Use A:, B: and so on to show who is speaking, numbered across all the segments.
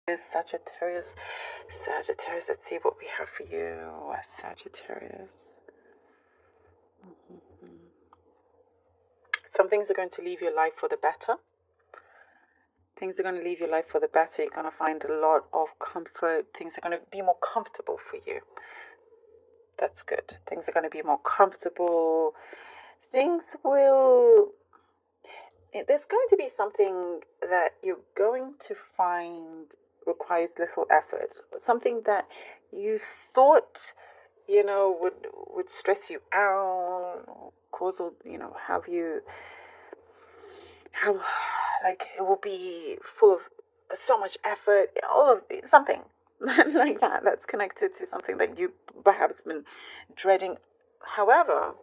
A: Sagittarius, Sagittarius, let's see what we have for you, Sagittarius. Some things are going to leave your life for the better. Things are going to leave your life for the better. You're going to find a lot of comfort. Things are going to be more comfortable for you. That's good. Things are going to be more comfortable. Things will... There's going to be something that you're going to find requires little effort. Something that you thought, would stress you out, cause, have like it will be full of so much effort, all of something like that that's connected to something that you perhaps been dreading. However,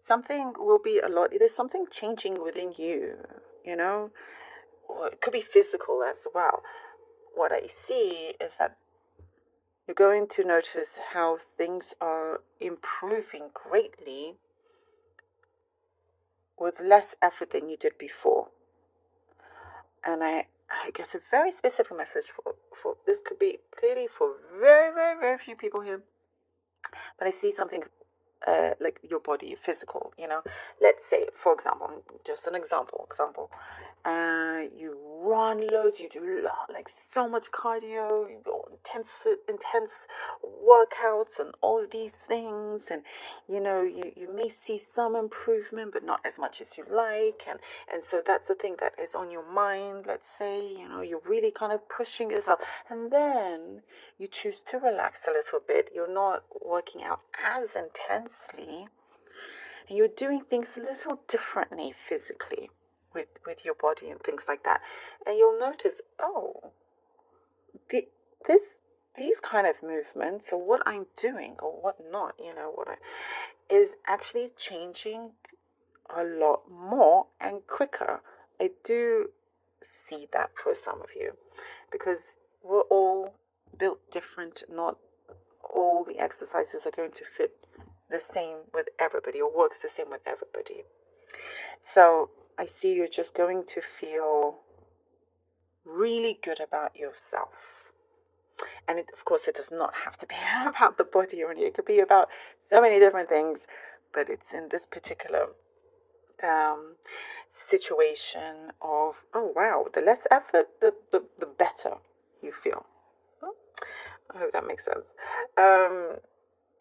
A: something will be there's something changing within you, or it could be physical as well. What I see is that you're going to notice how things are improving greatly with less effort than you did before. And I get a very specific message for this could be clearly for very, very, very few people here. But I see something like your body, physical, Let's say, for example, just an example, you run loads, you do like so much cardio, you go intense workouts and all of these things, and you may see some improvement, but not as much as you like, and so that's the thing that is on your mind. Let's say you're really kind of pushing yourself, and then you choose to relax a little bit. You're not working out as intensely, and you're doing things a little differently physically with your body and things like that. And you'll notice, oh, this these kind of movements, or what I'm doing or what not, is actually changing a lot more and quicker. I do see that for some of you, because we're all built different. Not all the exercises are going to fit the same with everybody or works the same with everybody. So I see you're just going to feel really good about yourself. And of course, it does not have to be about the body or anything. It could be about so many different things, but it's in this particular situation of, oh wow, the less effort, the better you feel. I hope that makes sense.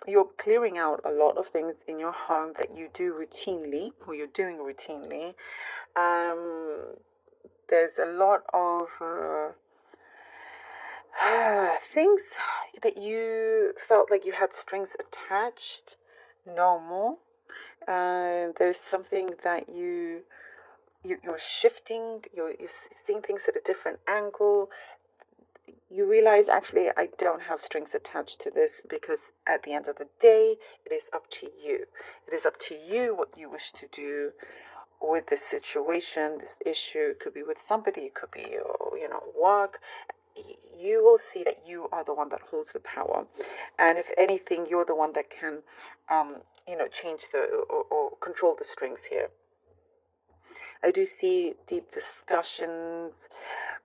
A: You're clearing out a lot of things in your home that you do routinely, or you're doing routinely. There's a lot of things that you felt like you had strings attached, no more. There's something that you're shifting. You're seeing things at a different angle. You realize, actually, I don't have strings attached to this, because at the end of the day, it is up to you. It is up to you what you wish to do with this situation, this issue. It could be with somebody, it could be, work. You will see that you are the one that holds the power. And if anything, you're the one that can, change or control the strings here. I do see deep discussions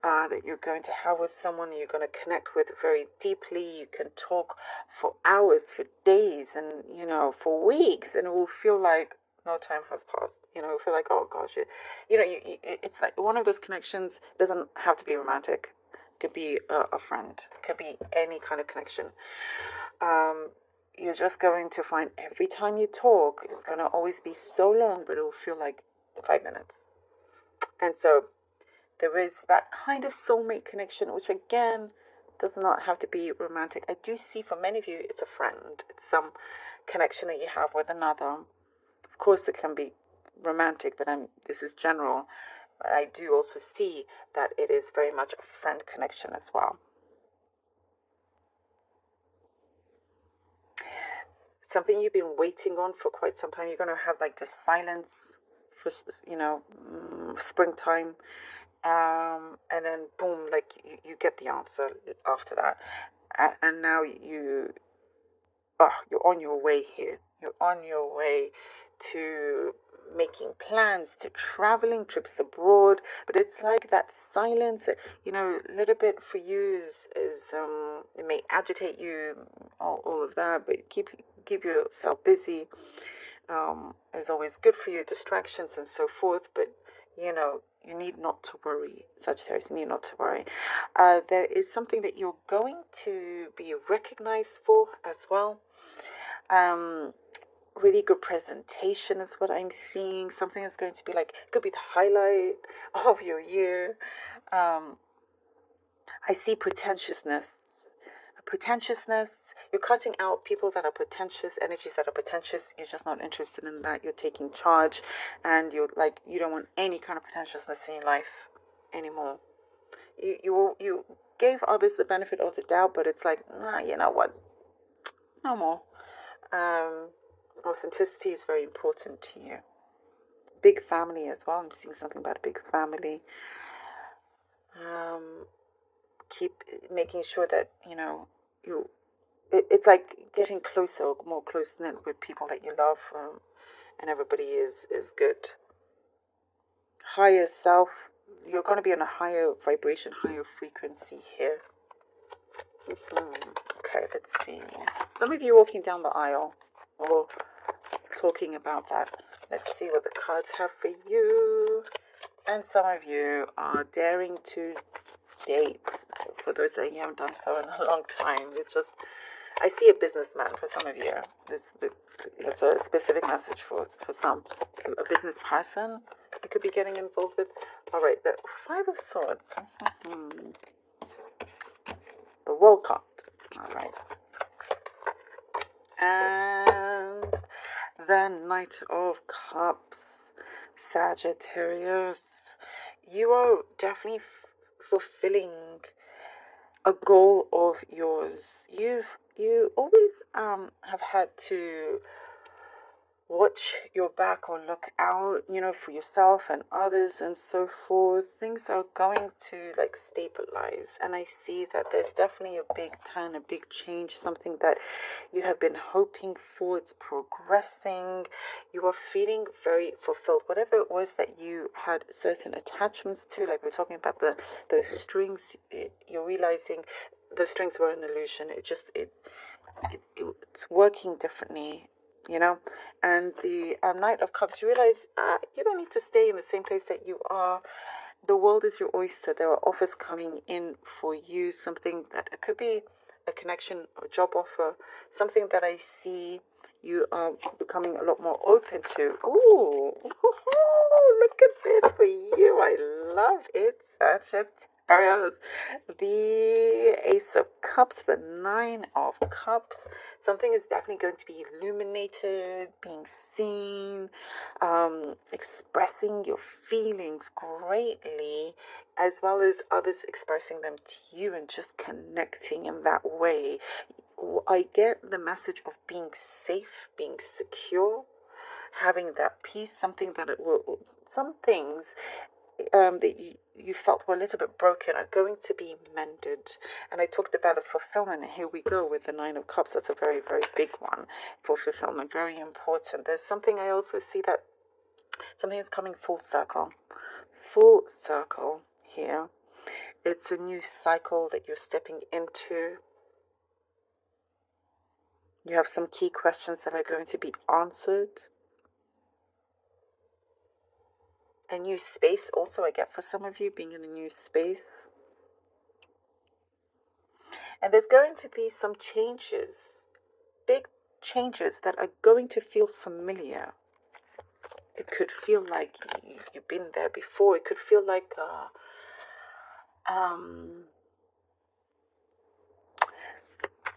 A: that you're going to have with someone you're going to connect with very deeply. You can talk for hours, for days, and for weeks, and it will feel like no time has passed. It'll feel like, oh gosh, it's like one of those connections. Doesn't have to be romantic. It could be a friend. It could be any kind of connection. You're just going to find every time you talk, it's going to always be so long, but it will feel like 5 minutes. And so there is that kind of soulmate connection, which again does not have to be romantic. I do see for many of you, it's a friend. It's some connection that you have with another. Of course, it can be romantic, but this is general. But I do also see that it is very much a friend connection as well. Something you've been waiting on for quite some time. You're going to have like this silence for, springtime. And then boom, like you get the answer after that. And now you're on your way here. You're on your way to making plans, to traveling, trips abroad. But it's like that silence, a little bit for you is it may agitate you, all of that, but keep yourself busy. Is always good for you, distractions and so forth. But you need not to worry, Sagittarius. You need not to worry. There is something that you're going to be recognized for as well. Really good presentation is what I'm seeing. Something that's going to be like, could be the highlight of your year. I see pretentiousness. You're cutting out people that are pretentious, energies that are pretentious. You're just not interested in that. You're taking charge, and you don't want any kind of pretentiousness in your life anymore. You gave others the benefit of the doubt, but it's like, nah, you know what? No more. Authenticity is very important to you. Big family as well. I'm seeing something about a big family. Keep making sure that it's like getting closer, more close knit with people that you love, and everybody is good. Higher self, you're going to be on a higher vibration, higher frequency here. Okay, let's see. Some of you walking down the aisle or talking about that. Let's see what the cards have for you. And some of you are daring to date. For those that you haven't done so in a long time, it's just, I see a businessman for some of you. It's a specific message for some. A business person you could be getting involved with. All right, the Five of Swords. The World card. All right. And the Knight of Cups. Sagittarius. You are definitely fulfilling a goal of yours. You always have had to watch your back or look out, for yourself and others and so forth. Things are going to stabilize, and I see that there's definitely a big turn, a big change, something that you have been hoping for. It's progressing. You are feeling very fulfilled. Whatever it was that you had certain attachments to, like we're talking about those strings, you're realizing those strings were an illusion. It's working differently. And the Knight of Cups, you realize you don't need to stay in the same place that you are. The world is your oyster. There are offers coming in for you, something that it could be a connection or job offer, something that I see you are becoming a lot more open to. Ooh, look at this for you. I love it, Sagittarius. The Ace of Cups, the Nine of Cups. Something is definitely going to be illuminated, being seen, expressing your feelings greatly, as well as others expressing them to you, and just connecting in that way. I get the message of being safe, being secure, having that peace, some things that you felt were a little bit broken are going to be mended. And I talked about a fulfillment, and here we go with the Nine of Cups. That's a very, very big one for fulfillment, very important. There's something I also see that something is coming full circle here. It's a new cycle that you're stepping into. You have some key questions that are going to be answered. A new space also I get for some of you, being in a new space. And there's going to be some changes, big changes that are going to feel familiar. It could feel like you've been there before. It could feel like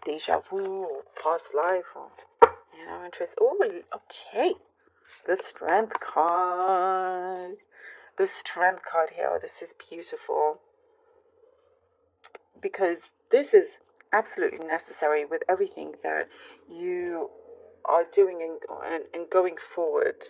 A: deja vu or past life or interest. Oh, okay. The Strength card. The Strength card here. Oh, this is beautiful. Because this is absolutely necessary with everything that you are doing and going forward.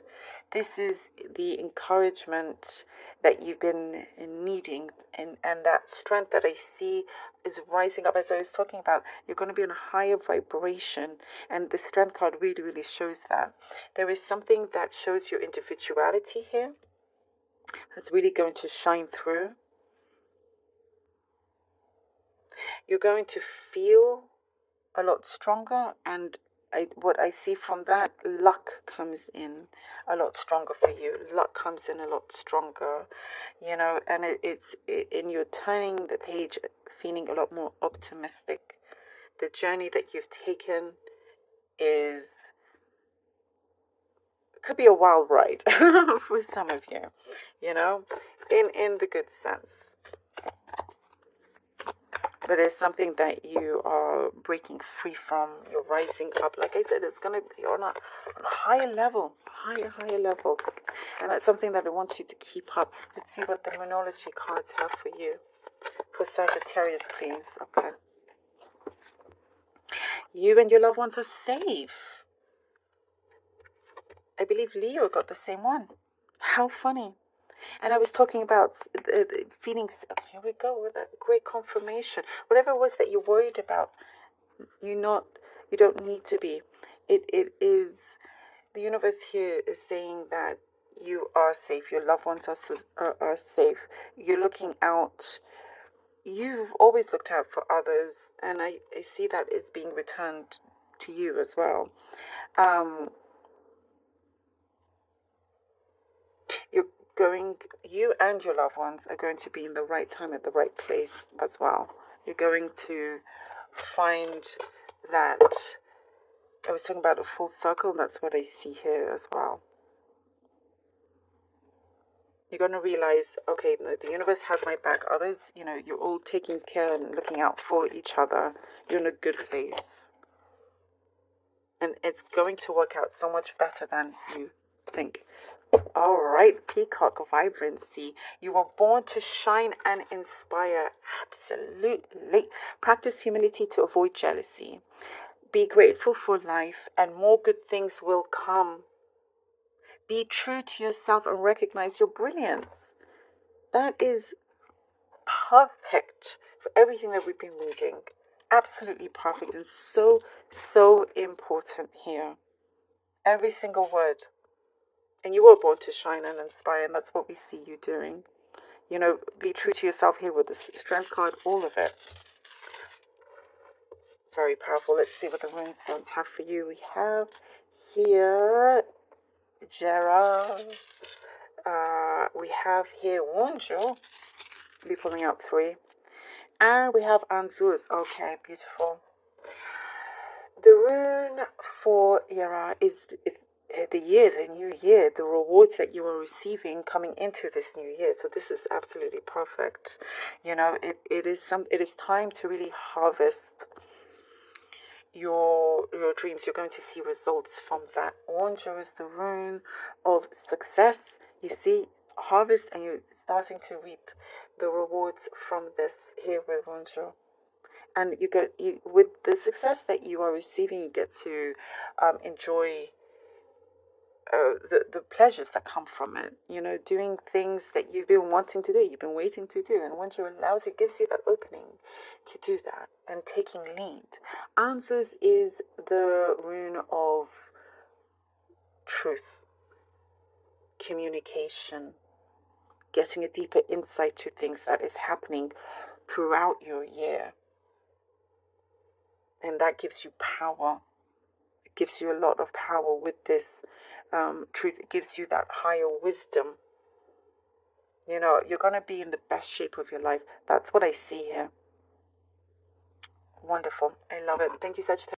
A: This is the encouragement that you've been needing, and that strength that I see is rising up. As I was talking about, you're going to be on a higher vibration, and the strength card really, really shows that. There is something that shows your individuality here that's really going to shine through. You're going to feel a lot stronger, and what I see from that, luck comes in a lot stronger for you. Luck comes in a lot stronger, and and you're turning the page feeling a lot more optimistic. The journey that you've taken could be a wild ride for some of you, in the good sense. But it's something that you are breaking free from. You're rising up. Like I said, it's going to be on a higher level, higher level. And that's something that I want you to keep up. Let's see what the Monology cards have for you. For Sagittarius, please. Okay. You and your loved ones are safe. I believe Leo got the same one. How funny. And I was talking about the feelings. Here we go with that great confirmation. Whatever it was that you worried about, you don't need to be. It is, the universe here is saying that you are safe. Your loved ones are safe. You're looking out. You've always looked out for others, and I see that is being returned to you as well. You and your loved ones are going to be in the right time at the right place as well. You're going to find that, I was talking about a full circle, and that's what I see here as well. You're going to realize, okay, the universe has my back. Others, you're all taking care and looking out for each other. You're in a good place. And it's going to work out so much better than you think. All right, Peacock Vibrancy. You were born to shine and inspire. Absolutely. Practice humility to avoid jealousy. Be grateful for life, and more good things will come. Be true to yourself and recognize your brilliance. That is perfect for everything that we've been reading. Absolutely perfect, and so, so important here. Every single word. And you were born to shine and inspire, and that's what we see you doing. Be true to yourself here with the strength card, all of it. Very powerful. Let's see what the rune stones have for you. We have here Jera. We have here Wonju. I'll be pulling out 3. And we have Anzuz. Okay, beautiful. The rune for Yara is the new year, the rewards that you are receiving coming into this new year. So this is absolutely perfect. It is time to really harvest your dreams. You're going to see results from that. Wonjo is the rune of success. You see, harvest, and you're starting to reap the rewards from this here with Wonjo. And with the success that you are receiving, you get to enjoy the pleasures that come from it. Doing things that you've been wanting to do, you've been waiting to do, and once you allows, it gives you that opening to do that and taking lead. Answers is the rune of truth, communication, getting a deeper insight to things that is happening throughout your year. And that gives you power. It gives you a lot of power with this truth. It gives you that higher wisdom. You're going to be in the best shape of your life. That's what I see here. Wonderful. I love it. Thank you, Sagittarius.